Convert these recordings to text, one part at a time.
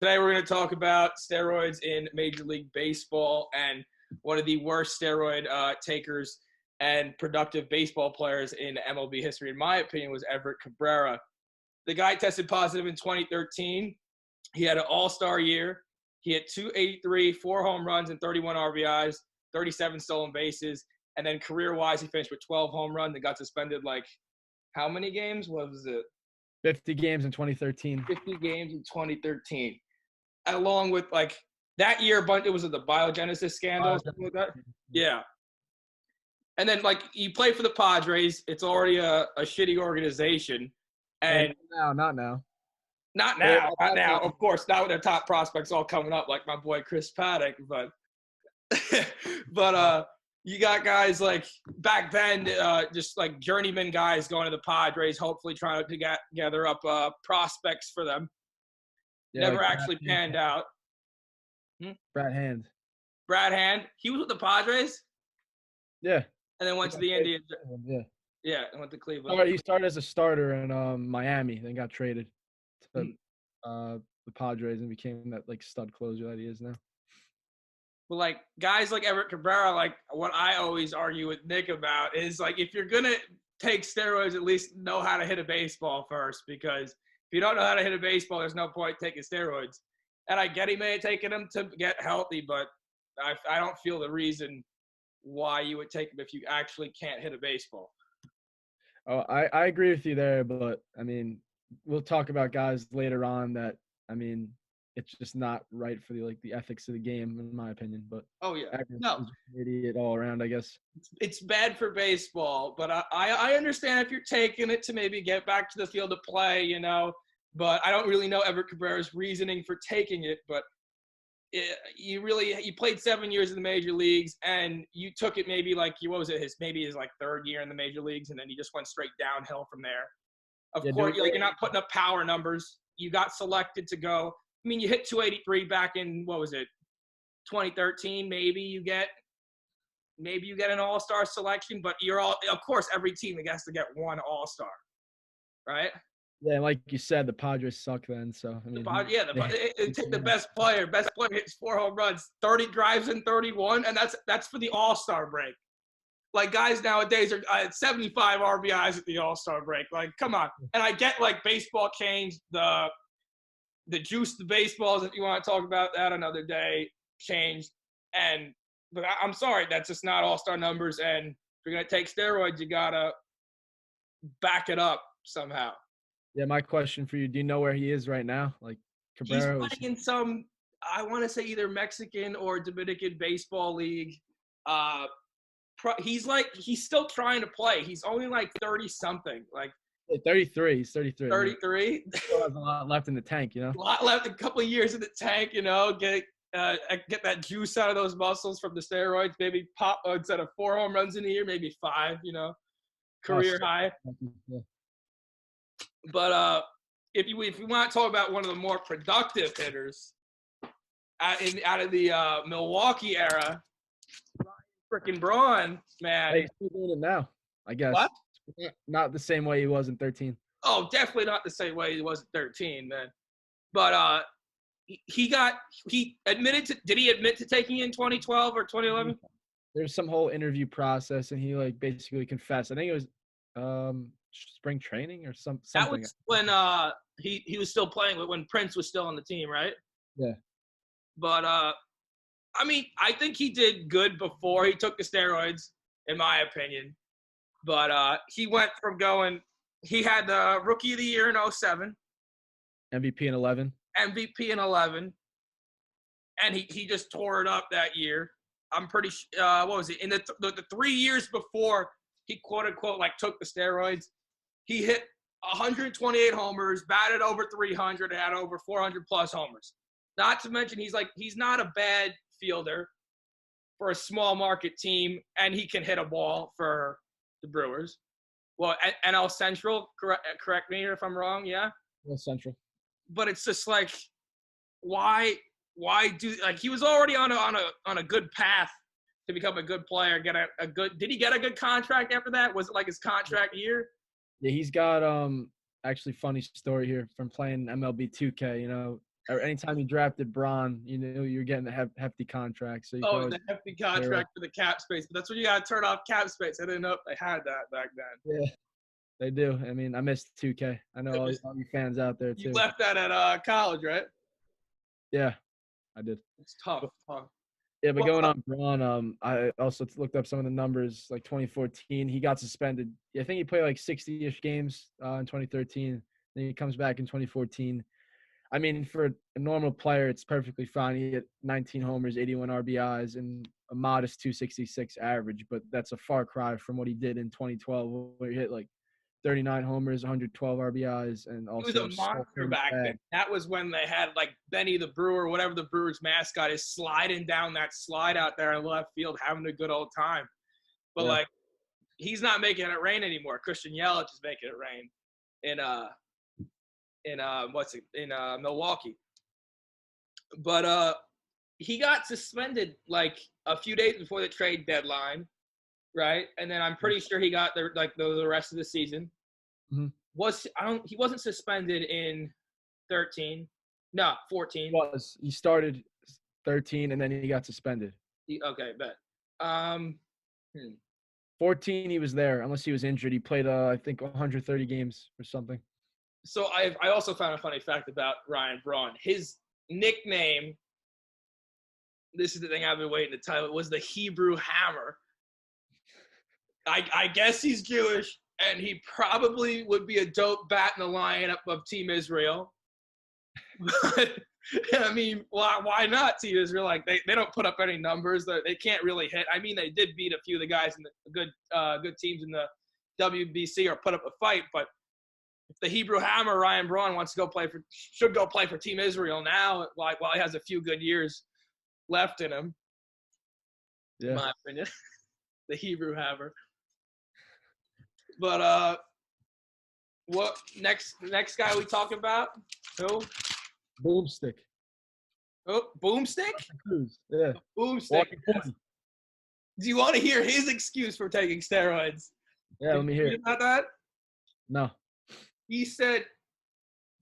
Today we're going to talk about steroids in Major League Baseball, and one of the worst steroid takers and productive baseball players in MLB history, in my opinion, was Everett Cabrera. The guy tested positive in 2013. He had an all-star year. He had 283, 4 home runs and 31 RBIs, 37 stolen bases, and then career-wise he finished with 12 home runs and got suspended like how many games? What was it? 50 games in 2013. 50 games in 2013. Along with like that year, but it was the biogenesis scandal, something like that. Yeah. And then like you play for the Padres, it's already a shitty organization. And not now. Not now. Of course, not with their top prospects all coming up, like my boy Chris Paddock. But you got guys like back then, just like journeyman guys going to the Padres, hopefully trying to gather up prospects for them. Yeah, never like actually panned out. Brad Hand. He was with the Padres? Yeah. And then went to the Indians. Yeah. Yeah, and went to Cleveland. He started as a starter in Miami, then got traded to the Padres and became that like stud closer that he is now. Well, like guys like Everett Cabrera, like what I always argue with Nick about is like if you're gonna take steroids, at least know how to hit a baseball first, because if you don't know how to hit a baseball, there's no point taking steroids. And I get he may have taken them to get healthy, but I don't feel the reason why you would take them if you actually can't hit a baseball. Oh, I agree with you there, but I mean, we'll talk about guys later on that, I mean, it's just not right for the ethics of the game, in my opinion. But oh yeah, no, idiot all around, I guess. It's bad for baseball, but I understand if you're taking it to maybe get back to the field of play, you know. But I don't really know Everett Cabrera's reasoning for taking it. But you played 7 years in the major leagues, and you took it maybe like his like third year in the major leagues, and then you just went straight downhill from there. Of course, you're not putting up power numbers. You got selected to go. I mean, you hit 283 back in 2013. Maybe you get an all-star selection, but of course every team has to get one all-star, right? Yeah, like you said, the Padres suck then. So I mean, take the best player. Best player hits 4 home runs, 30 drives in 31, and that's for the all-star break. Like guys nowadays are at 75 RBIs at the all-star break. Like, come on. And I get like baseball changed the juice to baseballs, if you want to talk about that another day, changed. But I'm sorry, that's just not all-star numbers. And if you're going to take steroids, you got to back it up somehow. Yeah, my question for you, do you know where he is right now? Like Cabrera he's playing in some, I want to say either Mexican or Dominican baseball league. He's still trying to play. He's only like 30-something. Like 33. He's 33. 33? Still has a lot left in the tank, you know? A lot left, a couple of years in the tank, you know, get that juice out of those muscles from the steroids, maybe pop instead of 4 home runs in a year, maybe 5, you know, career high. Yeah. But if you want to talk about one of the more productive hitters out of the Milwaukee era, freaking Braun, man. He's still doing it now, I guess. What? Not the same way he was in 13. Oh, definitely not the same way he was in 13, man. But he admitted to. Did he admit to taking it in 2012 or 2011? There's some whole interview process, and he like basically confessed. I think it was spring training or something. That was when he was still playing, when Prince was still on the team, right? Yeah. But I mean, I think he did good before he took the steroids, in my opinion. But he went from he had the Rookie of the Year in 2007. MVP in 11. MVP in 11. And he just tore it up that year. I'm pretty sure, what was it? In the 3 years before he quote-unquote like took the steroids, he hit 128 homers, batted over 300, and had over 400-plus homers. Not to mention he's not a bad fielder for a small market team, and he can hit a ball for the Brewers. Well, NL Central, correct me if I'm wrong, yeah? NL Central. But it's just like, why do he was already on a good path to become a good player, get a good. Did he get a good contract after that? Was it like his contract year? Yeah, he's got actually funny story here from playing MLB 2K. You know, or anytime you drafted Braun, you knew you were getting a hefty contract. So you could Oh, always the hefty clear up. contract for the cap space. But that's when you got to turn off cap space. I didn't know if they had that back then. Yeah, they do. I mean, I missed 2K. I know all you fans out there You too. left that at college, right? Yeah, I did. It's tough. Yeah, but Well, going on Braun, I also looked up some of the numbers. Like 2014, he got suspended. I think he played like 60-ish games in 2013. Then he comes back in 2014. I mean, for a normal player, it's perfectly fine. He hit 19 homers, 81 RBIs, and a modest 266 average. But that's a far cry from what he did in 2012, where he hit like 39 homers, 112 RBIs, and he was also a stole monster from back the then. bag. That was when they had like Benny the Brewer, whatever the Brewers mascot is, sliding down that slide out there in left field, having a good old time. But Yeah. like, he's not making it rain anymore. Christian Yelich is making it rain in Milwaukee. But he got suspended like a few days before the trade deadline, right? And then I'm pretty sure he got the rest of the season. Mhm. He wasn't suspended in 13. No, 14. He started 13 and then he got suspended. Okay, bet. Um, 14, he was there unless he was injured. He played, I think, 130 games or something. So I also found a funny fact about Ryan Braun. His nickname, this is the thing I've been waiting to tell you, was the Hebrew Hammer. I guess he's Jewish, and he probably would be a dope bat in the lineup of Team Israel. But I mean, why not Team Israel? Like they don't put up any numbers. They can't really hit. I mean, they did beat a few of the guys in the good teams in the WBC or put up a fight. But if the Hebrew Hammer Ryan Braun should go play for Team Israel now, like while he has a few good years left in him. Yeah. In my opinion, the Hebrew Hammer. But what next guy we talking about? Who? Boomstick. Oh, Boomstick? Cruz. Yeah. Boomstick. Yes. Do you want to hear his excuse for taking steroids? Yeah, let me hear it. About that? No. He said,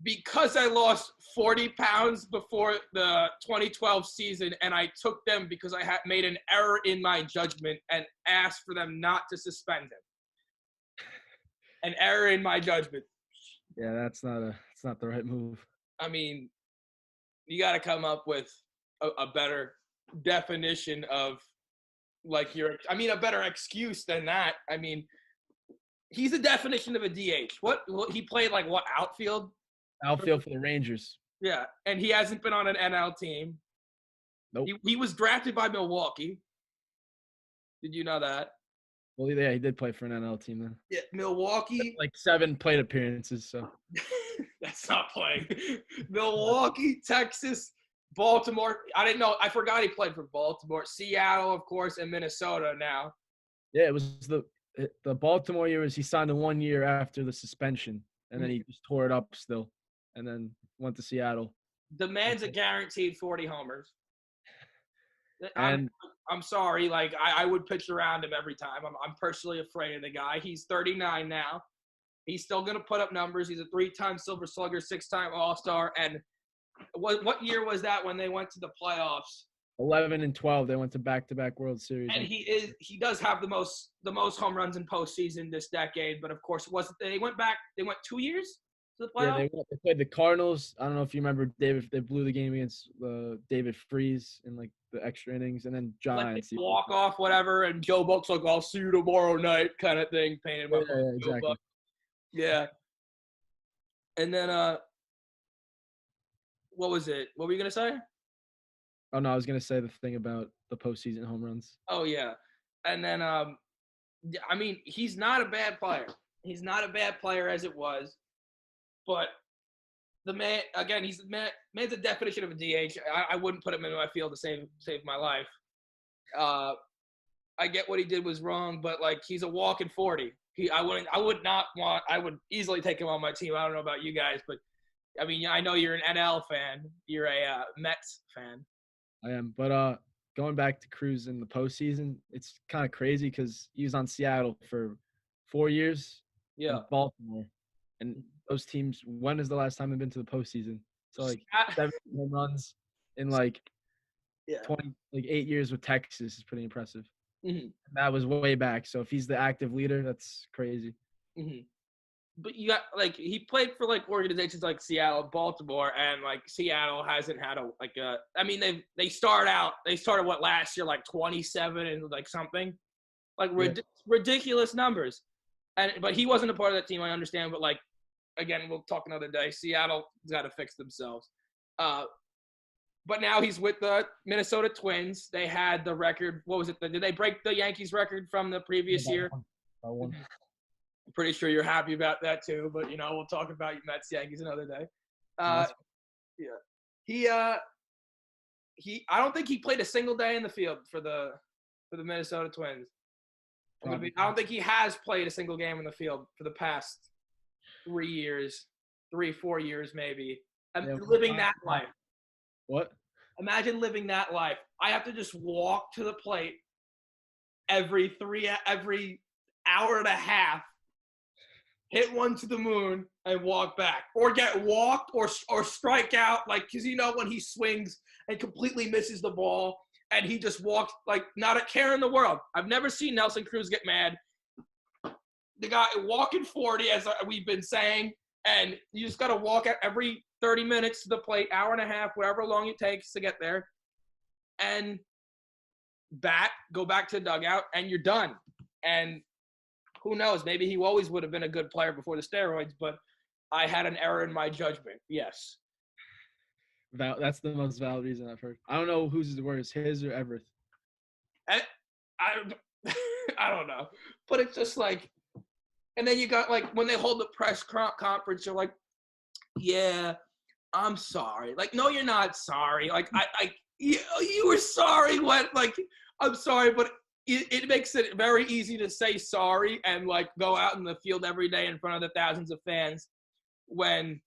because I lost 40 pounds before the 2012 season, and I took them because I had made an error in my judgment and asked for them not to suspend him. An error in my judgment. Yeah, it's not the right move. I mean, you got to come up with a better definition of a better excuse than that. I mean, he's the definition of a DH. He played outfield? Outfield for the Rangers. Yeah, and he hasn't been on an NL team. Nope. He was drafted by Milwaukee. Did you know that? Well, yeah, he did play for an NL team then. Yeah, Milwaukee. Like 7 plate appearances, so. That's not playing. Milwaukee, Texas, Baltimore. I didn't know. I forgot he played for Baltimore. Seattle, of course, and Minnesota now. Yeah, it was the Baltimore year. He signed 1 year after the suspension, and then he just tore it up still, and then went to Seattle. The man's a guaranteed 40 homers. And I'm sorry. Like, I would pitch around him every time. I'm personally afraid of the guy. He's 39 now. He's still going to put up numbers. He's a 3-time Silver Slugger, 6-time All-Star. And what year was that when they went to the playoffs? 11 and 12. They went to back-to-back World Series. And he does have the most home runs in postseason this decade. But, of course, they went 2 years to the playoffs? Yeah, they played the Cardinals. I don't know if you remember, David. They blew the game against David Freese in like the extra innings, and then Giants. Like walk off, whatever, and Joe Buck's like, "I'll see you tomorrow night," kind of thing. Painted my exactly. Yeah. And then what was it? What were you gonna say? Oh no, I was gonna say the thing about the postseason home runs. Oh yeah. And then I mean, he's not a bad player. He's not a bad player as it was. But the man, again, man's the definition of a DH. I wouldn't put him in my field to save my life. I get what he did was wrong, but like he's a walking 40. I would easily take him on my team. I don't know about you guys, but I mean, I know you're an NL fan. You're a Mets fan. I am, but going back to Cruz in the postseason, it's kind of crazy because he was on Seattle for 4 years. Yeah. And Baltimore. And those teams, when is the last time they've been to the postseason? So like 7 home runs in like 8 years with Texas is pretty impressive. Mm-hmm. That was way back. So if he's the active leader, that's crazy. Mm-hmm. But you got like he played for like organizations like Seattle, Baltimore, and like Seattle hasn't had I mean they started what last year like 27 and like something like ridiculous numbers, but he wasn't a part of that team. I understand, but like again we'll talk another day. Seattle's got to fix themselves. But now he's with the Minnesota Twins. They had the record. What was it? Did they break the Yankees record from the previous year? That one. I'm pretty sure you're happy about that too, but we'll talk about Mets Yankees another day. I don't think he played a single day in the field for the Minnesota Twins. I don't think he has played a single game in the field for the past 4 years maybe. Living that life. What? Imagine living that life. I have to just walk to the plate every hour and a half, hit one to the moon, and walk back. Or get walked or strike out, because when he swings and completely misses the ball, and he just walks like not a care in the world. I've never seen Nelson Cruz get mad. The guy walking 40, as we've been saying, and you just got to walk out every 30 minutes to the plate, hour and a half, whatever long it takes to get there, and go back to the dugout, and you're done. And who knows? Maybe he always would have been a good player before the steroids, but I had an error in my judgment. Yes. That's the most valid reason I've heard. I don't know who's the worst, his or Everett. I don't know, but it's just like, and then you got like when they hold the press conference, you're like, yeah, I'm sorry. Like, no, you're not sorry. Like, you were sorry when, like, I'm sorry, but it makes it very easy to say sorry and, like, go out in the field every day in front of the thousands of fans when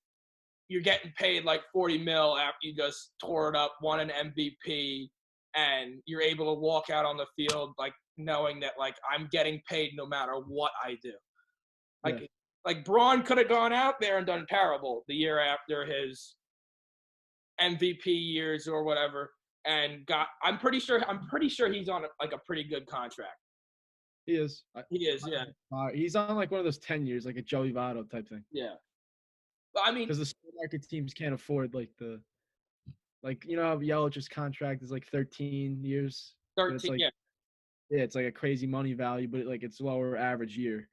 you're getting paid, like, $40 million after you just tore it up, won an MVP, and you're able to walk out on the field, like, knowing that, like, I'm getting paid no matter what I do. Like Braun could have gone out there and done terrible the year after his MVP years or whatever, and I'm pretty sure he's on a pretty good contract. He is. He is, yeah. He's on like one of those 10 years, like a Joey Votto type thing. Yeah. But I mean, because the small market teams can't afford how Yelich's contract is like 13 years. 13, like, yeah. Yeah, it's like a crazy money value, but it's lower average year.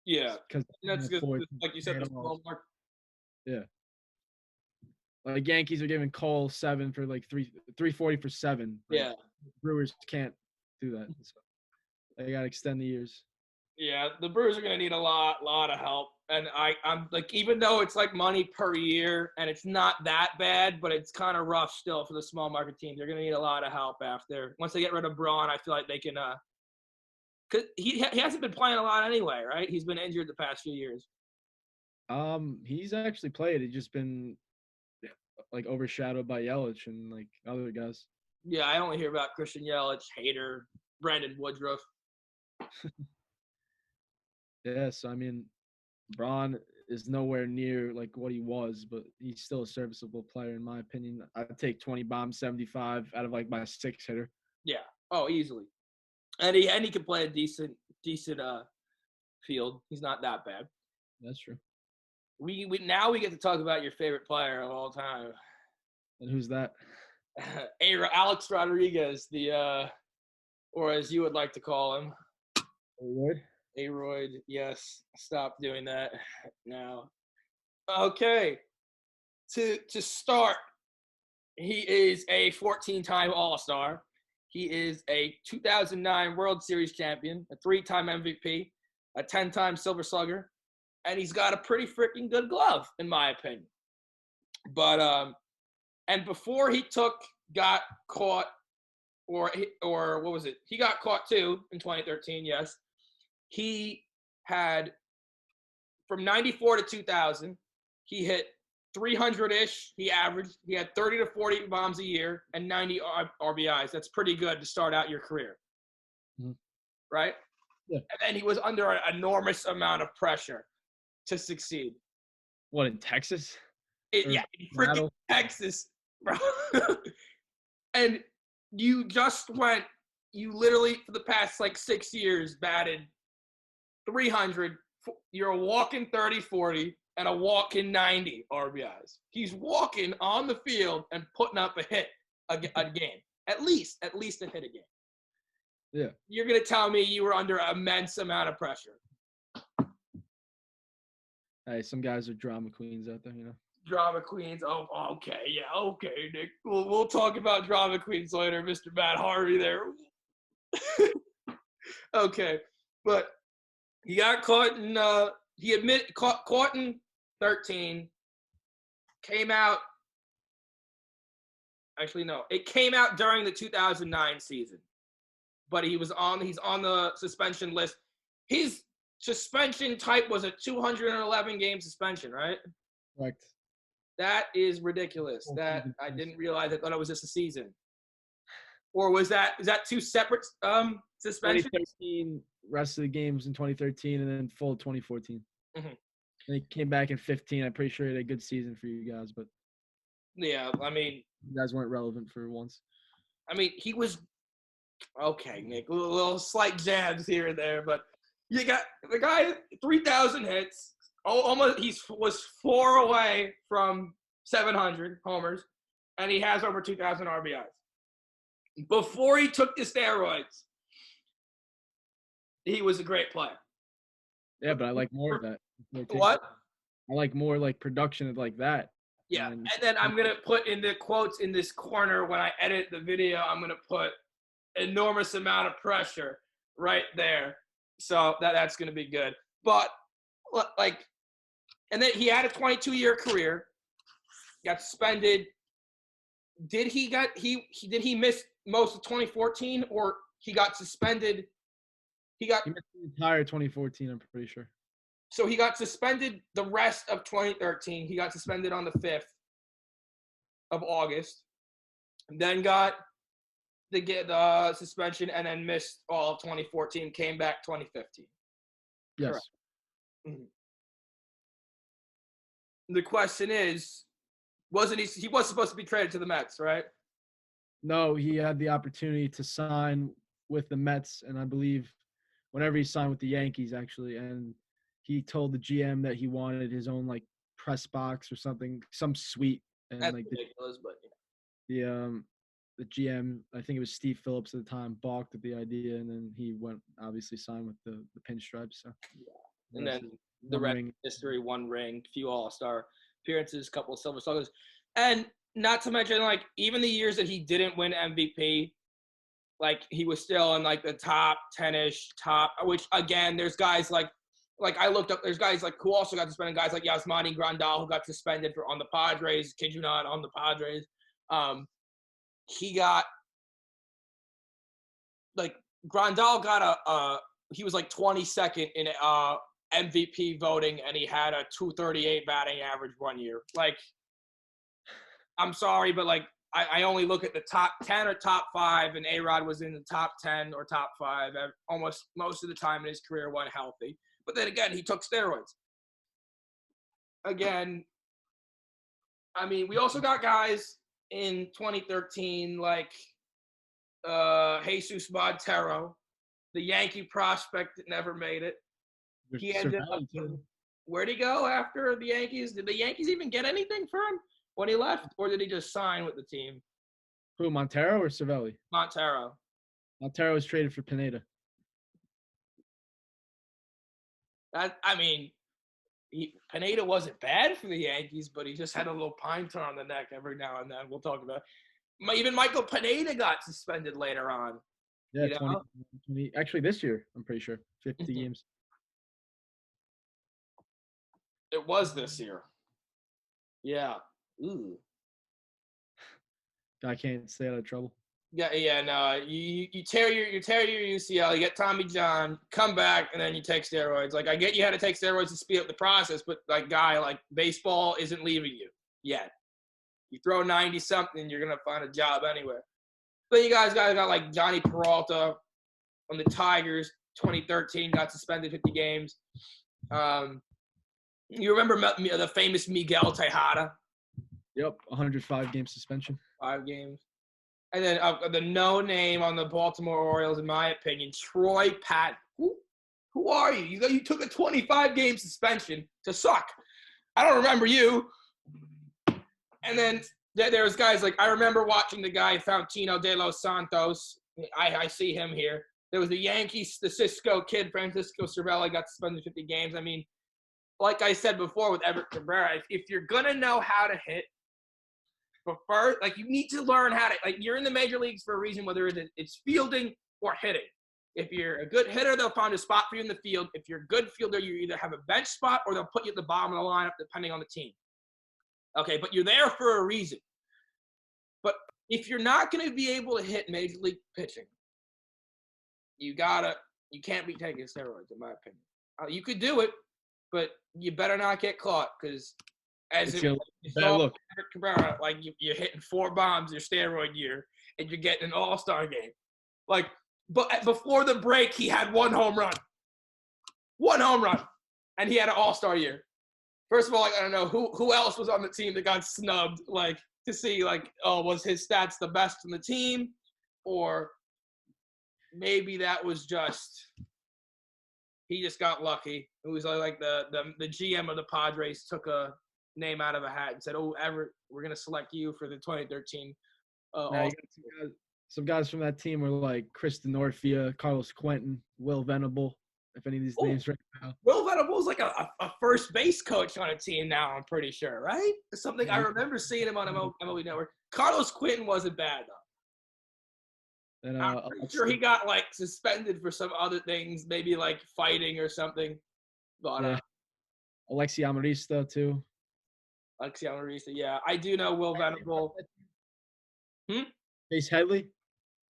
Yeah, because that's good. Like you said, the small market. Yeah. Like Yankees are giving Cole 7 for like 340 for 7. Yeah. Brewers can't do that. So they gotta extend the years. Yeah, the Brewers are gonna need a lot of help. And I'm like, even though it's like money per year and it's not that bad, but it's kind of rough still for the small market teams. They're gonna need a lot of help once they get rid of Braun. I feel like they can. Cause he hasn't been playing a lot anyway, right? He's been injured the past few years. He's actually played. He's just been like overshadowed by Yelich and like other guys. Yeah, I only hear about Christian Yelich, Hader, Brandon Woodruff. Yeah, so I mean, Braun is nowhere near like what he was, but he's still a serviceable player in my opinion. I'd take 20 bombs, 75 out of like my 6 hitter. Yeah. Oh, easily. And he can play a decent field. He's not that bad. That's true. We now get to talk about your favorite player of all time. And who's that? Alex Rodriguez, or as you would like to call him, Aroyd. Yes, stop doing that now. Okay, to start, he is a 14-time All-Star. He is a 2009 World Series champion, a 3-time MVP, a 10-time Silver Slugger, and he's got a pretty freaking good glove, in my opinion. But and before he got caught, or what was it? He got caught too in 2013. Yes, he had from 94 to 2000, he hit 300-ish. He had 30 to 40 bombs a year and 90 RBIs. That's pretty good to start out your career, right? Yeah. And then he was under an enormous amount of pressure to succeed. What, in Texas? Yeah, in freaking Texas, bro. And you literally for the past like 6 years batted 300. You're a walking 30-40 and a walking 90 RBIs. He's walking on the field and putting up a hit a game. At least a hit a game. Yeah. You're going to tell me you were under an immense amount of pressure. Hey, some guys are drama queens out there, you know. Drama queens. Oh, okay. Yeah, okay, Nick. We'll talk about drama queens later, Mr. Matt Harvey there. Okay. But he got caught in caught in 13. Came out. Actually, no. It came out during the 2009 season. But he's on the suspension list. His suspension type was a 211 game suspension, right? Correct. That is ridiculous. That I didn't realize. I thought it was just a season. Or is that two separate suspensions? 2013, rest of the games in 2013, and then full 2014. Mm-hmm. And he came back in 15. I'm pretty sure he had a good season for you guys, but yeah, I mean, you guys weren't relevant for once. I mean, he was okay, Nick. A little slight jabs here and there, but you got the guy 3,000 hits. Almost he was 4 away from 700 homers, and he has over 2,000 RBIs. Before he took the steroids, he was a great player. Yeah, but I like more of that. What? I like more like production like that. Yeah, and then I'm going to put in the quotes in this corner when I edit the video, I'm going to put enormous amount of pressure right there. So that's going to be good. But, like, and then he had a 22-year career, got suspended. Did he miss most of 2014, or he got suspended? He missed the entire 2014, I'm pretty sure. So he got suspended the rest of 2013. He got suspended on the 5th of August. And then got the suspension and then missed all of 2014, came back 2015. Yes. Mm-hmm. The question is, he was supposed to be traded to the Mets, right? No, he had the opportunity to sign with the Mets, and I believe whenever he signed with the Yankees, actually, and he told the GM that he wanted his own like press box or something, some suite, and that's like ridiculous, but yeah. The GM, I think it was Steve Phillips at the time, balked at the idea, and then he went obviously signed with the pinstripes. So yeah. And then the rest of history, 1 ring, few All-Star appearances, couple of Silver Sluggers, and not to mention like even the years that he didn't win MVP, like he was still in like the top 10-ish, which again, there's guys like I looked up, there's guys like who also got suspended, guys like Yasmani Grandal who got suspended on the Padres, kid you not, on the Padres. He got like Grandal got he was like 22nd in MVP voting, and he had a 238 batting average 1 year. Like, I'm sorry, but like I only look at the top 10 or top 5, and A-Rod was in the top 10 or top 5 almost most of the time in his career when healthy. But then again, he took steroids. Again, I mean, we also got guys in 2013 like Jesus Montero, the Yankee prospect that never made it. He ended up. Where'd he go after the Yankees? Did the Yankees even get anything for him when he left, or did he just sign with the team? Who, Montero or Cervelli? Montero. Montero was traded for Pineda. I mean, Pineda wasn't bad for the Yankees, but he just had a little pine tar on the neck every now and then. We'll talk about it. Even Michael Pineda got suspended later on. Yeah, 20, actually this year, I'm pretty sure. 50 games. It was this year. Yeah. Ooh. Guy can't stay out of trouble. Yeah, no. You tear your UCL, you get Tommy John, come back, and then you take steroids. Like, I get you had to take steroids to speed up the process, but like baseball isn't leaving you yet. You throw 90-something, you're gonna find a job anywhere. But you guys got like Johnny Peralta on the Tigers, 2013, got suspended 50 games. You remember the famous Miguel Tejada? Yep, 105 game suspension. 5 games. And then the no name on the Baltimore Orioles, in my opinion, Troy Patton. Who are you? You took a 25-game suspension to suck. I don't remember you. And then there was guys like, I remember watching the guy Faustino de los Santos. I see him here. There was the Yankees, the Cisco kid, Francisco Cervelli, got suspended 50 games. I mean, like I said before with Everett Cabrera, if you're going to know how to hit, you need to learn how to, you're in the major leagues for a reason, whether it's fielding or hitting. If you're a good hitter, they'll find a spot for you in the field. If you're a good fielder, you either have a bench spot or they'll put you at the bottom of the lineup, depending on the team. Okay, but you're there for a reason. But if you're not going to be able to hit major league pitching, you can't be taking steroids, in my opinion. You could do it, but you better not get caught, because look, Cabrera, you're hitting 4 bombs your steroid year, and you're getting an all-star game. But before the break, he had 1 home run. 1 home run. And he had an all-star year. First of all, I got to know who else was on the team that got snubbed, to see, was his stats the best in the team? Or maybe that was he just got lucky. It was like the GM of the Padres took a name out of a hat and said, "Oh, Everett, we're going to select you for the 2013 some guys from that team were like Chris Denorfia, Carlos Quentin, Will Venable, if any of these names right now. Will Venable's like a first base coach on a team now, I'm pretty sure, right? It's something I remember seeing him on MLB Network. Carlos Quentin wasn't bad, though. And, I'm pretty sure he got, suspended for some other things, maybe, fighting or something. But, yeah. Alexi Amarista, too. Alexi Amarista, yeah. I do know Will Venable. Chase Headley?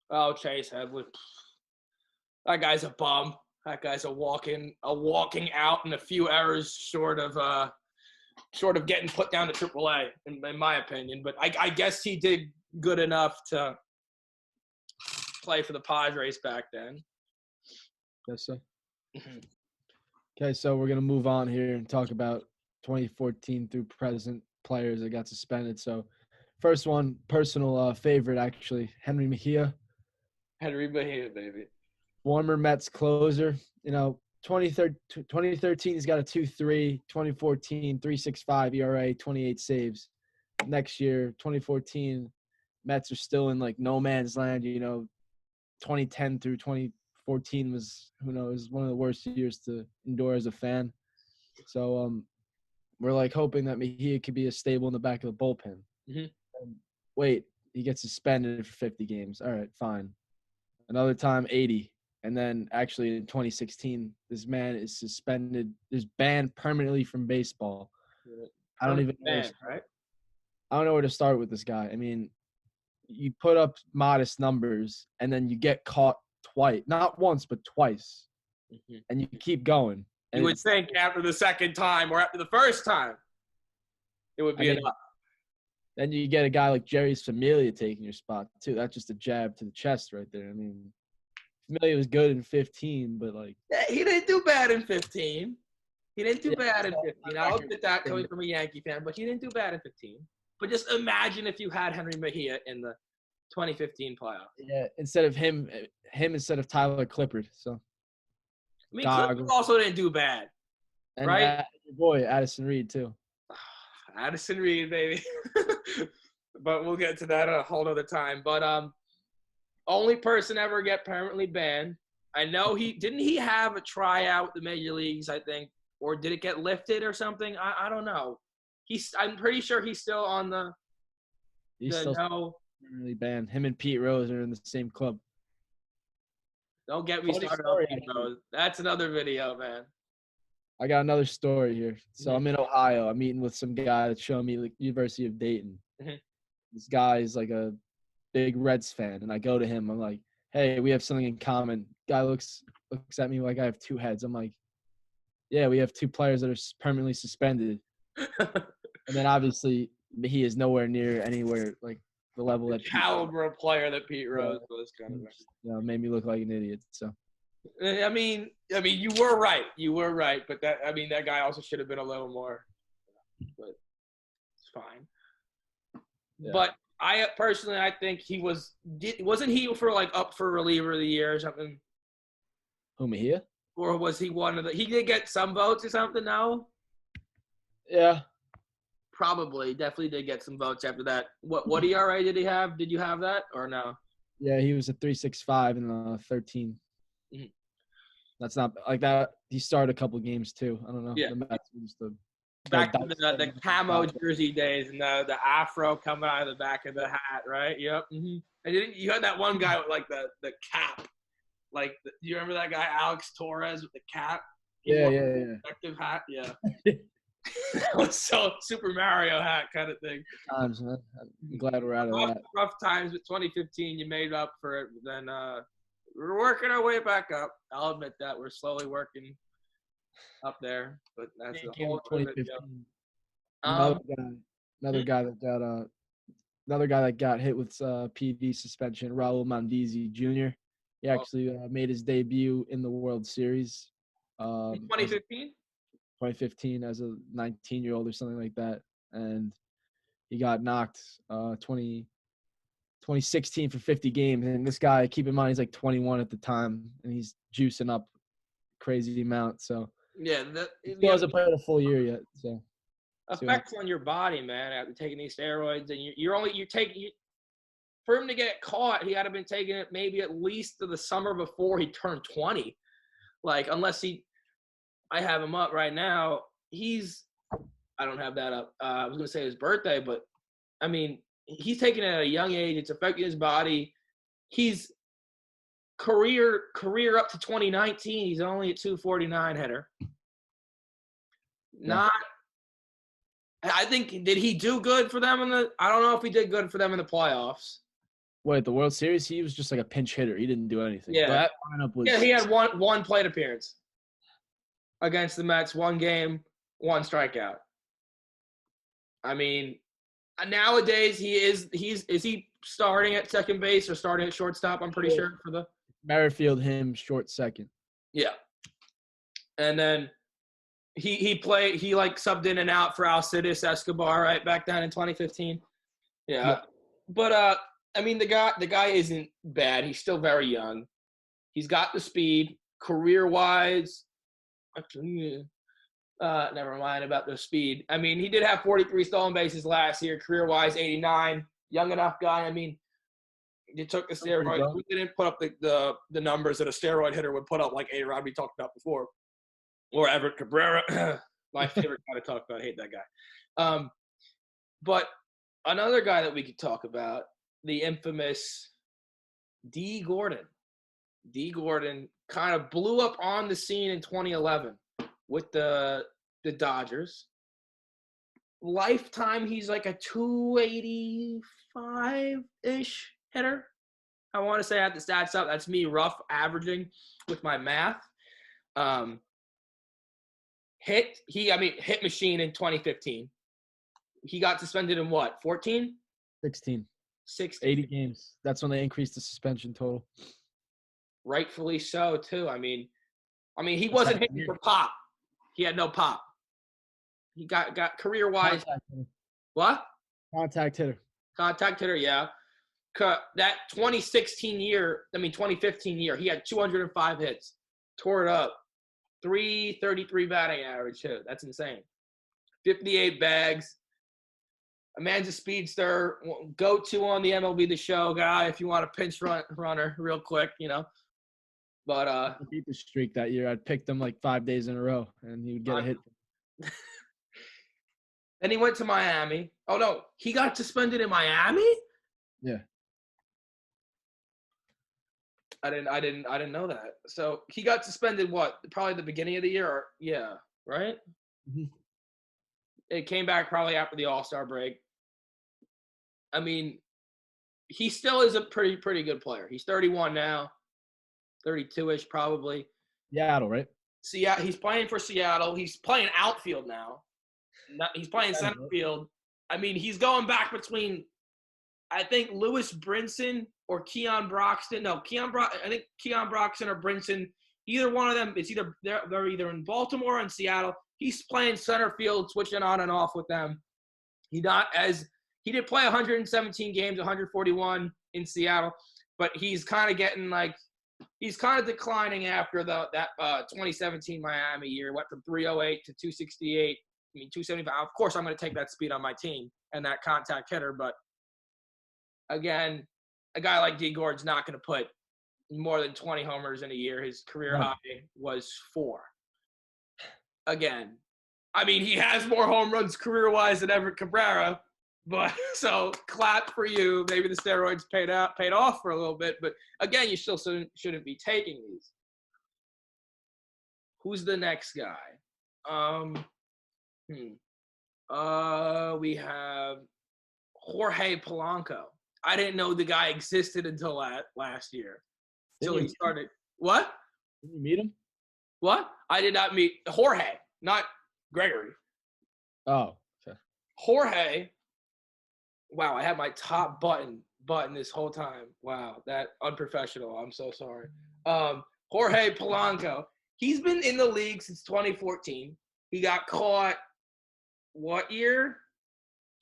Oh, Chase Headley. That guy's a bum. That guy's a walking out and a few errors short of getting put down to AAA, in my opinion. But I guess he did good enough to play for the Padres back then. Yes, sir. Okay, so we're going to move on here and talk about 2014 through present players that got suspended. So first one, personal favorite, actually, Henry Mejia. Henry Mejia, baby. Former Mets closer. 2013, he's got a 2.3. 2014, 3.65 ERA, 28 saves. Next year, 2014, Mets are still in, no man's land. 2010 through 2014 was, who knows, one of the worst years to endure as a fan. So we're, hoping that Mejia could be stable in the back of the bullpen. Mm-hmm. Wait, he gets suspended for 50 games. All right, fine. Another time, 80. And then actually in 2016, this man is suspended, is banned permanently from baseball. I don't even know. Right? I don't know where to start with this guy. I mean, you put up modest numbers and then you get caught twice. Not once, but twice. Mm-hmm. And you keep going. And you would think after the second time or after the first time, it would be enough. Then you get a guy like Jerry's Familia taking your spot, too. That's just a jab to the chest right there. I mean, Familia was good in 15, but yeah, he didn't do bad in 15. He didn't do bad in 15. I'll admit that coming from a Yankee fan, but he didn't do bad in 15. But just imagine if you had Henry Mejia in the 2015 playoffs. Yeah, instead of him instead of Tyler Clippard. So I mean, Clippard also didn't do bad, and right? Your boy Addison Reed too. Addison Reed, baby. But we'll get to that a whole other time. But only person ever get permanently banned. I know didn't he have a tryout with the major leagues, I think, or did it get lifted or something? I don't know. I'm pretty sure he's still on the. He's still permanently banned. Him and Pete Rose are in the same club. Don't get me started on Pete Rose. That's another video, man. I got another story here. So I'm in Ohio. I'm meeting with some guy that's showing me University of Dayton. Mm-hmm. This guy is a big Reds fan, and I go to him. I'm like, "Hey, we have something in common." Guy looks at me like I have 2 heads. I'm like, "Yeah, we have 2 players that are permanently suspended." And then obviously he is nowhere near anywhere the level that caliber of player that Pete Rose was. Kind of made me look like an idiot. So. I mean, you were right. You were right, but that guy also should have been a little more. But it's fine. Yeah. But I personally, I think he wasn't he for like up for reliever of the year or something? Who, Mejia? Or was he one of the? He did get some votes or something. No, Yeah. probably, definitely did get some votes after that. What ERA did he have? Did you have that or no? Yeah, he was a 3.65 in 13. Mhm. That's not like that. He started a couple games too. I don't know. Yeah. The Mets were just Back to the camo jersey days and the afro coming out of the back of the hat, right? Yep. Mm-hmm. And you had that one guy with like the cap, like do you remember that guy Alex Torres with the cap? He Yeah, wore yeah, the yeah. protective hat. Yeah, that was so Super Mario hat kind of thing. Times, man. I'm glad we're out of that. Rough times, but 2015 you made up for it. Then we're working our way back up. I'll admit that we're slowly working up there, but that's the whole 2015. um, Another guy that got hit with PD suspension, Raul Mondesi Jr. He actually made his debut in the World Series. 2015. 2015 as a 19-year-old or something like that, and he got knocked 2016 for 50 games. And this guy, keep in mind, he's like 21 at the time, and he's juicing up crazy amount. So Yeah, he still hasn't played a full year yet. So effects on your body, man, after taking these steroids, and you're taking. For him to get caught, he had to have been taking it maybe at least to the summer before he turned 20. Like, unless I have him up right now. I don't have that up. I was going to say his birthday, but, I mean, he's taking it at a young age. It's affecting his body. He's career up to 2019. He's only a 249 hitter. Yeah. I think, did he do good for them I don't know if he did good for them in the playoffs. Wait, the World Series, he was just like a pinch hitter. He didn't do anything. Yeah. That lineup was. Yeah, he had one plate appearance against the Mets, one game, one strikeout. I mean, nowadays is he starting at second base or starting at shortstop? I'm pretty sure for the Merrifield, him short second. Yeah. And then he like subbed in and out for Alcides Escobar right back then in 2015. Yeah. But I mean the guy isn't bad. He's still very young. He's got the speed, career-wise. Never mind about the speed. I mean, he did have 43 stolen bases last year, career-wise 89. Young enough guy. I mean, he took the steroid. We didn't put up the numbers that a steroid hitter would put up, like A-Rod we talked about before, or Everett Cabrera. My favorite guy to talk about. I hate that guy. But another guy that we could talk about, the infamous D. Gordon. D. Gordon kind of blew up on the scene in 2011 with the Dodgers. Lifetime, he's like a 285-ish hitter. I want to say I have the stats up. That's me rough averaging with my math. Hit machine in 2015. He got suspended in what, 14? 16. 16. 80 games. That's when they increased the suspension total. Rightfully so, too. I mean, he wasn't hitting for pop. He had no pop. He got career-wise. What? Contact hitter. Contact hitter, yeah. That 2015 year, he had 205 hits. Tore it up. 333 batting average, too. That's insane. 58 bags. A man's a speedster. Go-to on the MLB The Show guy if you want a pinch runner real quick, you know. But I beat the streak that year. I'd picked him like 5 days in a row, and he would get a hit. Then he went to Miami. Oh no, he got suspended in Miami? Yeah. I didn't know that. So he got suspended what? Probably the beginning of the year, right? Mm-hmm. It came back probably after the All-Star break. I mean, he still is a pretty good player. He's 31 now. 32-ish probably. Seattle, right? He's playing for Seattle. He's playing outfield now. He's playing center field. I mean, he's going back between, I think, Lewis Brinson or Keon Broxton. No, I think Keon Broxton or Brinson. Either one of them. It's either they're either in Baltimore or in Seattle. He's playing center field, switching on and off with them. he did play 117 games, 141 in Seattle, but he's kind of getting he's kind of declining after that 2017 Miami year. Went from 308 to 268. 275. Of course, I'm going to take that speed on my team and that contact hitter, but again, a guy like D. Gord's not going to put more than 20 homers in a year. His career high was 4. Again, he has more home runs career-wise than Everett Cabrera, but so clap for you. Maybe the steroids paid off for a little bit, but again, you still shouldn't be taking these. Who's the next guy? We have Jorge Polanco. I didn't know the guy existed until last year. Until he started. What? Did you meet him? What? I did not meet Jorge, not Gregory. Oh, okay. Jorge. Wow, I had my top button this whole time. Wow, that unprofessional. I'm so sorry. Jorge Polanco. He's been in the league since 2014. He got caught what year?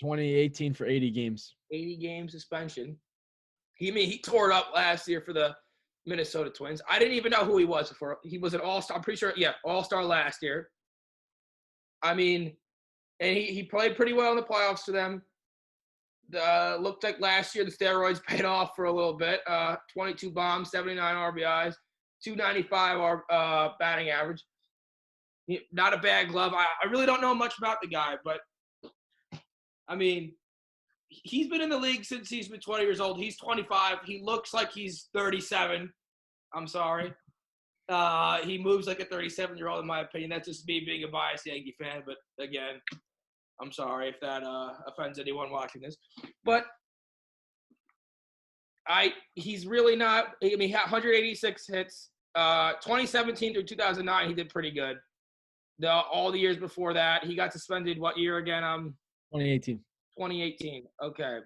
2018 for 80 games. 80 game suspension. He tore it up last year for the Minnesota Twins. I didn't even know who he was before. He was an all-star. I'm pretty sure, all-star last year. And he played pretty well in the playoffs for them. Looked like last year the steroids paid off for a little bit. 22 bombs, 79 RBIs, 295 batting average. Not a bad glove. I really don't know much about the guy, but he's been in the league since he's been 20 years old. He's 25. He looks like he's 37. I'm sorry. He moves like a 37-year-old, in my opinion. That's just me being a biased Yankee fan. But again, I'm sorry if that offends anyone watching this. But he's really not. He had 186 hits. 2017 through 2009, he did pretty good. All the years before that, he got suspended. What year again? 2018. 2018. Okay.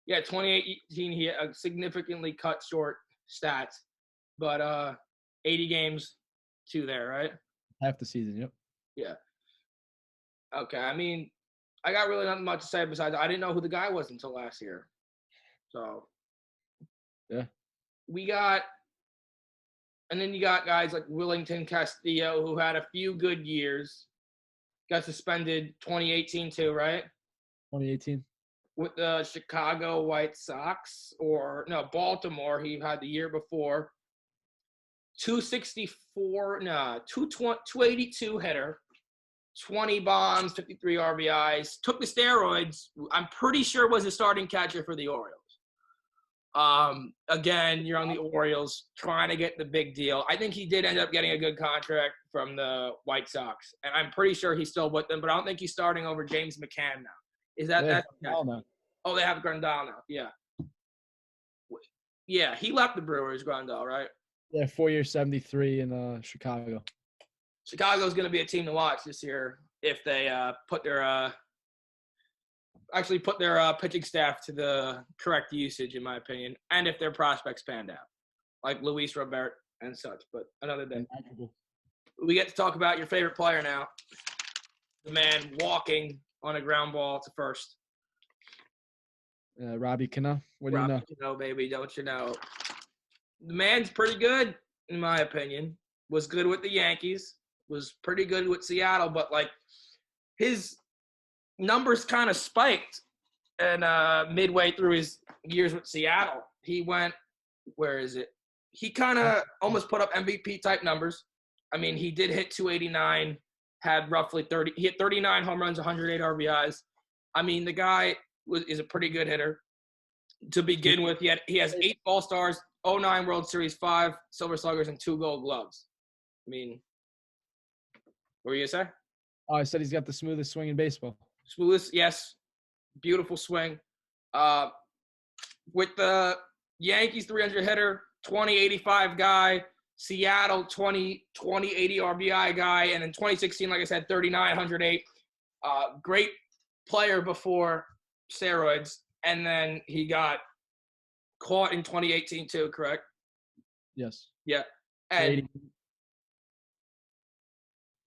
Yeah, 2018, he significantly cut short stats. But 80 games, 2 there, right? Half the season, yep. Yeah. Okay, I got really nothing much to say besides I didn't know who the guy was until last year. So. Yeah. And then you got guys like Willington Castillo, who had a few good years. Got suspended 2018 too, right? 2018. With the Chicago White Sox, Baltimore. He had the year before. 282 hitter, 20 bombs, 53 RBIs. Took the steroids. I'm pretty sure was the starting catcher for the Orioles. Again, you're on the Orioles trying to get the big deal. I think he did end up getting a good contract from the White Sox, and I'm pretty sure he's still with them, but I don't think he's starting over James McCann now. Is that that? Oh, they have Grandal now. Yeah. Yeah, he left the Brewers, Grandal, right? Yeah, 4 years, 73 in Chicago. Chicago's going to be a team to watch this year if they put their pitching staff to the correct usage, in my opinion, and if their prospects panned out, like Luis Robert and such. But another day. We get to talk about your favorite player now, the man walking on a ground ball to first. Robbie Cano. What do you know? Cano, baby, don't you know? The man's pretty good, in my opinion. Was good with the Yankees. Was pretty good with Seattle, but his numbers kind of spiked, and midway through his years with Seattle, he went. Where is it? He kind of almost put up MVP type numbers. He did hit 289, had roughly 30. He hit 39 home runs, 108 RBIs. The guy is a pretty good hitter to begin with. He has 8 All-Stars, 09 World Series, 5 Silver Sluggers, and 2 Gold Gloves. What were you gonna say? Oh, I said he's got the smoothest swing in baseball. Smoothest, yes. Beautiful swing. With the Yankees 300 hitter, 2085 guy, Seattle 2080 RBI guy, and in 2016, like I said, 39 108. Great player before steroids, and then he got caught in 2018 too, correct? Yes. Yeah. And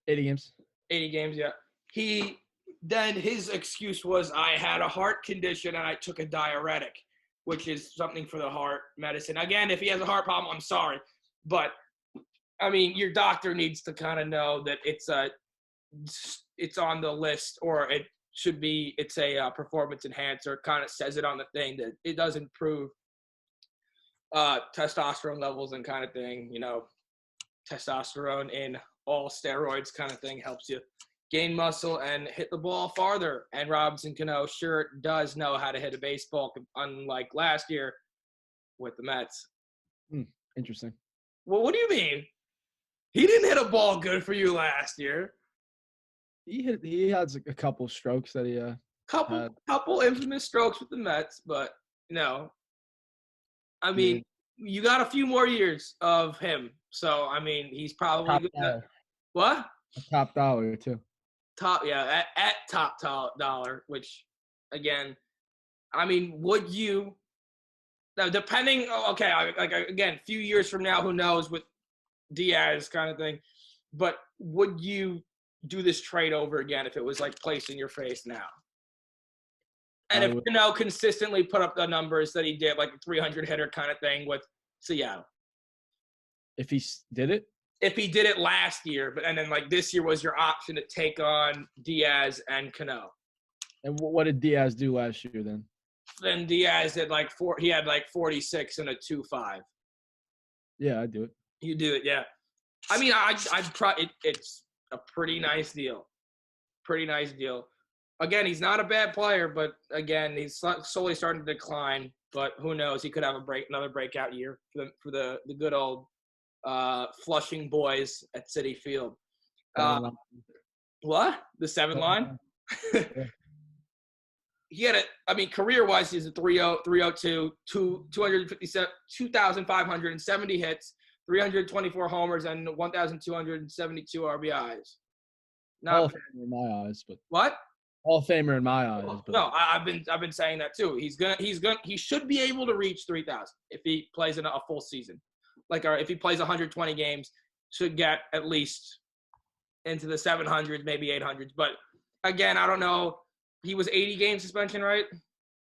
80 games. 80 games, yeah. He then his excuse was, I had a heart condition and I took a diuretic, which is something for the heart medicine. Again, if he has a heart problem, I'm sorry. But, I mean, your doctor needs to kind of know that it's on the list, or it's a performance enhancer. It kind of says it on the thing that it does improve testosterone levels and kind of thing. Testosterone in all steroids kind of thing helps you gain muscle and hit the ball farther. And Robinson Cano sure does know how to hit a baseball, unlike last year with the Mets. Interesting. Well, what do you mean? He didn't hit a ball good for you last year. He has a couple strokes that he had. Couple infamous strokes with the Mets, but no. I mean, you got a few more years of him, so I mean, he's probably what? A top dollar too. At top dollar, which again, I mean, would you now depending? Okay, like again, few years from now, who knows with Diaz kind of thing, but would you do this trade over again if it was like placed in your face now? And if consistently put up the numbers that he did, like a 300 hitter kind of thing with Seattle. If he did it? If he did it last year, and then like this year was your option to take on Diaz and Cano. And what did Diaz do last year then? Then Diaz did he had like 46 and a 2.5. Yeah, I'd do it. You do it, yeah. I mean, it's a pretty nice deal. Pretty nice deal. Again, he's not a bad player, but again, he's slowly starting to decline. But who knows? He could have another breakout year for the good old Flushing boys at Citi Field. What? The 7 line? Yeah. He had career-wise, he's a 302, 2,570 hits, 324 homers, and 1,272 RBIs. Hall of Famer in my eyes, but what? Hall of Famer in my eyes. But no, I've been saying that too. He should be able to reach 3,000 if he plays in a full season. If he plays 120 games, should get at least into the 700s, maybe 800s. But again, I don't know. He was 80 game suspension, right?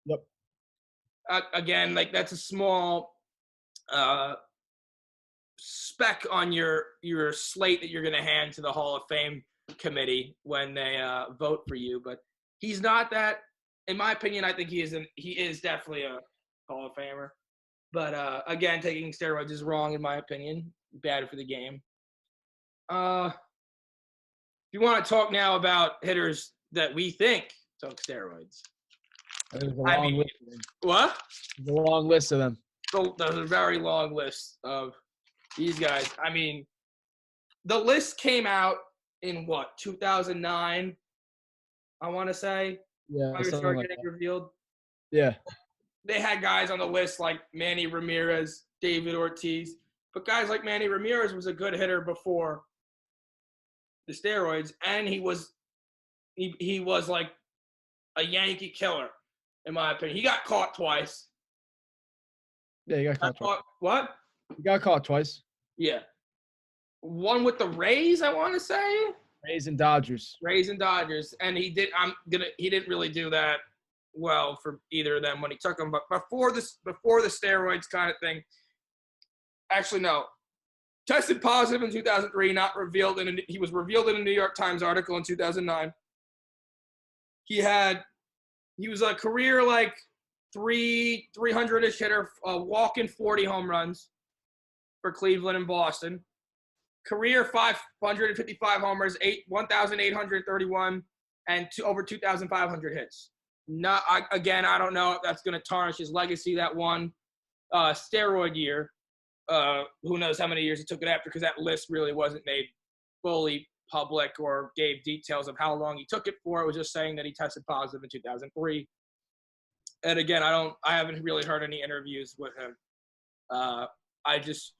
Yep. Again, that's a small speck on your slate that you're going to hand to the Hall of Fame committee when they vote for you. But he's not that. In my opinion, I think he is definitely a Hall of Famer. But again, taking steroids is wrong in my opinion. Bad for the game. If you want to talk now about hitters that we think took steroids. There's a long list of them. What? There's a long list of them. So there's a very long list of these guys. I mean, the list came out in 2009, I want to say. Yeah. Started getting revealed. Yeah. They had guys on the list like Manny Ramirez, David Ortiz. But guys like Manny Ramirez was a good hitter before the steroids, and he was like a Yankee killer, in my opinion. He got caught twice. Yeah, he got caught twice. What? He got caught twice. Yeah. One with the Rays, I want to say. Rays and Dodgers. And he didn't really do that well for either of them when he took them. But before the steroids kind of thing, actually no. Tested positive in 2003, he was revealed in a New York Times article in 2009. He was a career 300-ish hitter, walking 40 home runs for Cleveland and Boston. Career 555 homers, 1,831, and over 2,500 hits. I don't know if that's going to tarnish his legacy. That one steroid year. Who knows how many years he took it after, because that list really wasn't made fully public or gave details of how long he took it for. It was just saying that he tested positive in 2003. And again, I haven't really heard any interviews with him. I just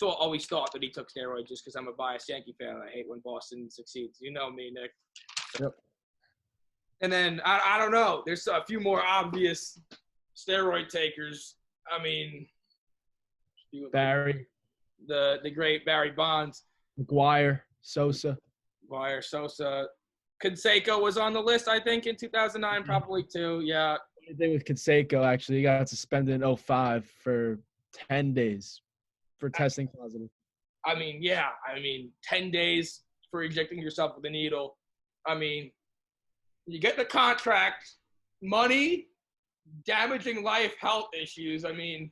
always thought that he took steroids just because I'm a biased Yankee fan and I hate when Boston succeeds. You know me, Nick. Yep. And then I don't know. There's a few more obvious steroid takers. I mean, Barry, the great Barry Bonds, McGuire, Sosa. Canseco was on the list, I think, in 2009, probably too. Yeah. Same thing with Canseco, actually. He got suspended in 05 for 10 days for testing positive. I mean, yeah. I mean, 10 days for injecting yourself with a needle. I mean, you get the contract, money, damaging life, health issues. I mean,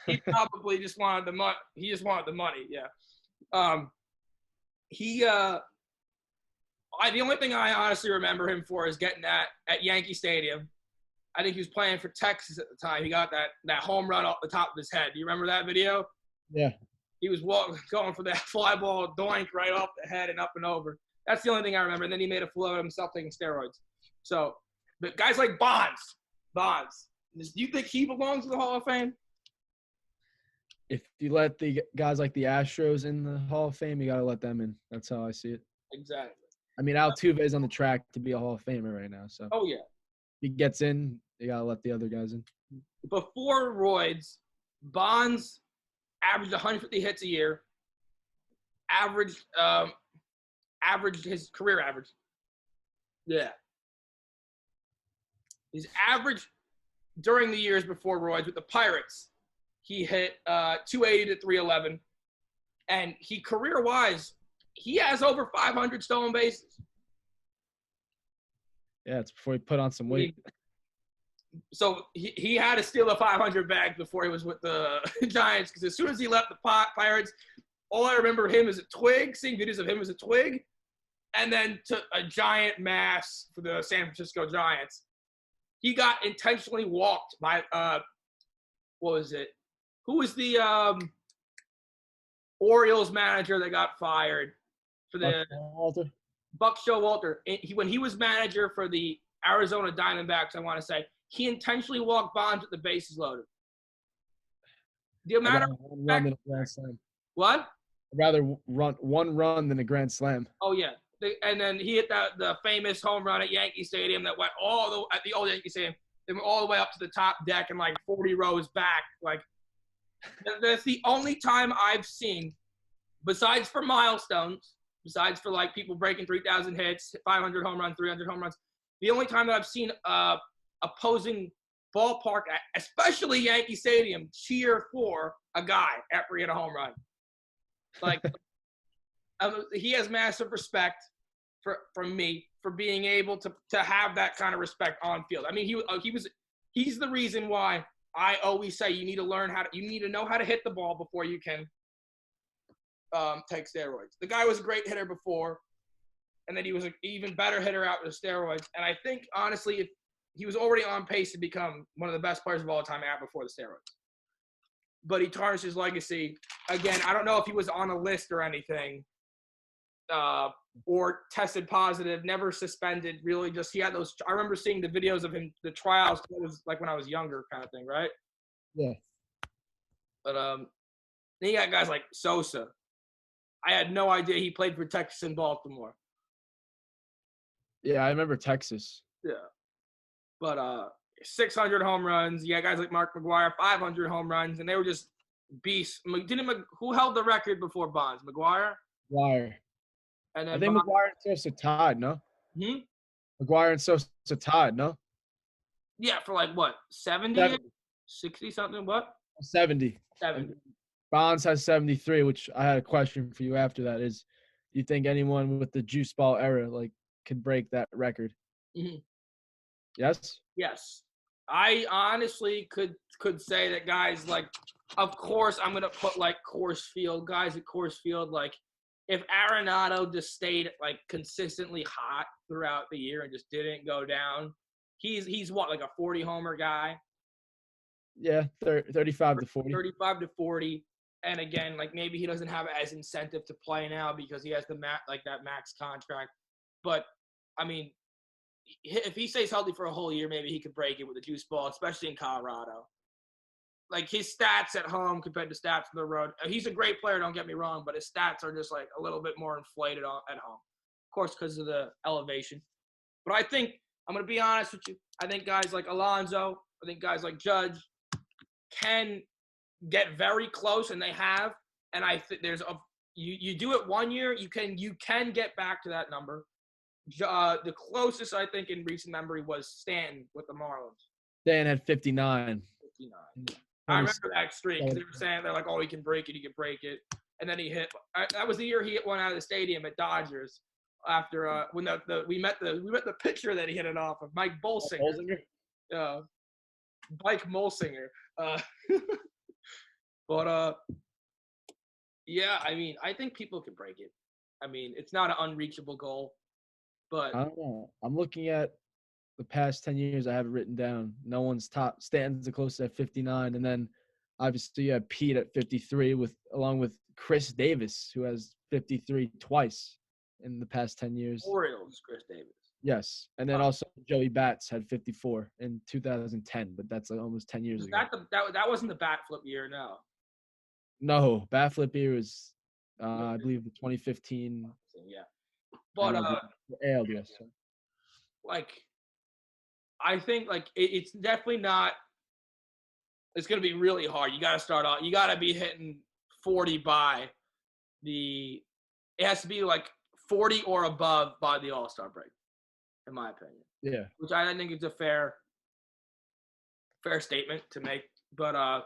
he probably just wanted the money. He just wanted the money. Yeah. The only thing I honestly remember him for is getting that at Yankee Stadium. I think he was playing for Texas at the time. He got that home run off the top of his head. Do you remember that video? Yeah. He was going for that fly ball doink right off the head and up and over. That's the only thing I remember. And then he made a fool of himself taking steroids. So, but guys like Bonds, do you think he belongs to the Hall of Fame? If you let the guys like the Astros in the Hall of Fame, you got to let them in. That's how I see it. Exactly. I mean, Altuve's on the track to be a Hall of Famer right now. So, oh, yeah. If he gets in, you got to let the other guys in. Before roids, Bonds averaged 150 hits a year, averaged his career average. Yeah. His average during the years before roids with the Pirates, he hit 280 to 311. And he career-wise, he has over 500 stolen bases. Yeah, it's before he put on some weight. So he had to steal a 500 bag before he was with the Giants, because as soon as he left the Pirates, all I remember him is a twig, seeing videos of him as a twig, and then to a giant mass for the San Francisco Giants. He got intentionally walked by, what was it? Who was the Orioles manager that got fired for the Buck Showalter? When he was manager for the Arizona Diamondbacks, I want to say, he intentionally walked Bonds with the bases loaded. The amount of run than a grand slam. What? I'd rather run one run than a grand slam. Oh yeah, and then he hit the famous home run at Yankee Stadium that went at the old Yankee Stadium. They went all the way up to the top deck and like 40 rows back. Like that's the only time I've seen, besides for milestones, besides for like people breaking 3,000 hits, 500 home runs, 300 home runs. The only time that I've seen opposing ballpark, especially Yankee Stadium, cheer for a guy after he hit a home run. Like, he has massive respect from me for being able to have that kind of respect on field. I mean, he's the reason why I always say you need to know how to hit the ball before you can take steroids. The guy was a great hitter before, and then he was an even better hitter out with steroids. And I think, honestly, if he was already on pace to become one of the best players of all time before the steroids. But he tarnished his legacy. Again, I don't know if he was on a list or anything, or tested positive, never suspended, really just he had those – I remember seeing the videos of him, the trials, it was like when I was younger kind of thing, right? Yeah. But then you got guys like Sosa. I had no idea he played for Texas and Baltimore. Yeah, I remember Texas. Yeah. But 600 home runs. You got guys like Mark McGwire, 500 home runs, and they were just beasts. Who held the record before Bonds? McGwire? McGwire. And then I think McGwire and Sosa tied, no? McGwire and Sosa tied, no? Yeah, for like what, 70? 60 something? What? 70. 70. Bonds has 73, which I had a question for you after that is, do you think anyone with the juice ball era could break that record? Mm-hmm. Yes? Yes. I honestly could say that guys like, of course, I'm going to put like Coors Field, guys at Coors Field, like if Arenado just stayed like consistently hot throughout the year and just didn't go down, he's what, like a 40 homer guy? Yeah, 35 to 40. 35 to 40. And again, like maybe he doesn't have as incentive to play now because he has that max contract. But I mean, if he stays healthy for a whole year, maybe he could break it with a juice ball, especially in Colorado. Like his stats at home compared to stats on the road. He's a great player, don't get me wrong, but his stats are just like a little bit more inflated at home. Of course, because of the elevation. But I think, I'm going to be honest with you, I think guys like Alonso, I think guys like Judge can get very close, and they have. And I think you do it one year, you can get back to that number. The closest I think in recent memory was Stanton with the Marlins. Dan had 59. 59. I remember that streak because they were saying they're like, oh, he can break it, and then he hit. That was the year he hit one out of the stadium at Dodgers. After when we met the pitcher that he hit it off of, Mike Bolsinger. Mike Molsinger. But yeah, I mean, I think people can break it. I mean, it's not an unreachable goal, but I don't know. I'm looking at the past 10 years. I have it written down. No one's top. Stanton's the closest at 59, and then obviously you have Pete at 53, along with Chris Davis, who has 53 twice in the past 10 years. Orioles, Chris Davis. Yes, and then also Joey Bats had 54 in 2010, but that's like almost 10 years ago. That wasn't the bat flip year, no. No, bat flip year was, I believe, the 2015. Yeah, but ALDS. like, I think like it's definitely not. It's gonna be really hard. You gotta start off. You gotta be hitting 40 by the. It has to be like 40 or above by the All-Star break, in my opinion. Yeah. Which I think is a fair statement to make. But I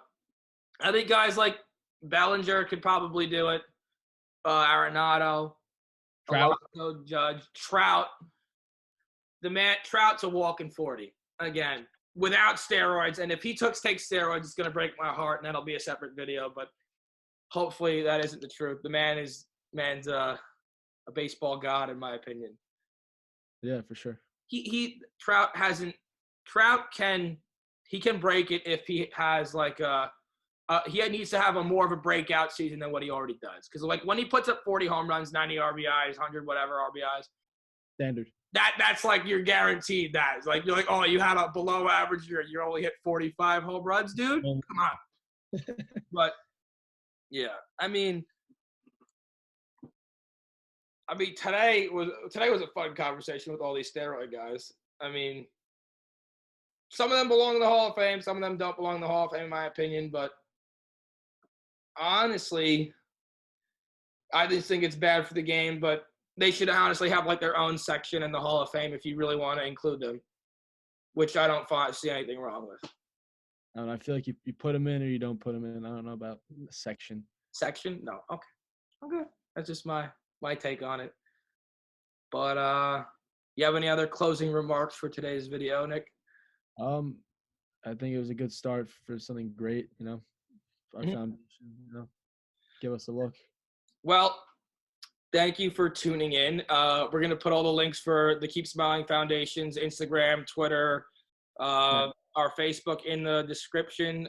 think guys like Bellinger could probably do it. Arenado, Trout, Judge, Trout. Trout's a walking 40 again without steroids. And if he takes steroids, it's gonna break my heart, and that'll be a separate video. But hopefully that isn't the truth. The man's a baseball god, in my opinion. Yeah, for sure. Trout can break it if he has like he needs to have more of a breakout season than what he already does. Because like when he puts up 40 home runs, 90 RBIs, 100 whatever RBIs, standard. That's like you're guaranteed that. It's like you're like, oh, you had a below average year. You only hit 45 home runs, dude. Come on. But yeah, I mean, today was a fun conversation with all these steroid guys. I mean, some of them belong in the Hall of Fame. Some of them don't belong in the Hall of Fame, in my opinion. But honestly, I just think it's bad for the game. But they should honestly have like their own section in the Hall of Fame if you really want to include them, which I don't see anything wrong with. I don't know. I feel like you put them in or you don't put them in. I don't know about a section. Section? No. Okay. That's just my take on it. But you have any other closing remarks for today's video, Nick? I think it was a good start for something great, our foundation, give us a look. Well, thank you for tuning in. We're going to put all the links for the Keep Smiling Foundation's Instagram, Twitter, our Facebook in the description.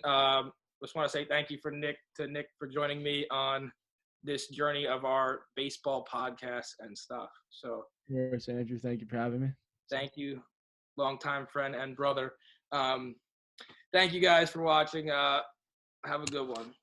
Just want to say thank you to Nick for joining me on this journey of our baseball podcast and stuff. So, yes, Andrew, thank you for having me. Thank you, longtime friend and brother. Thank you guys for watching. Have a good one.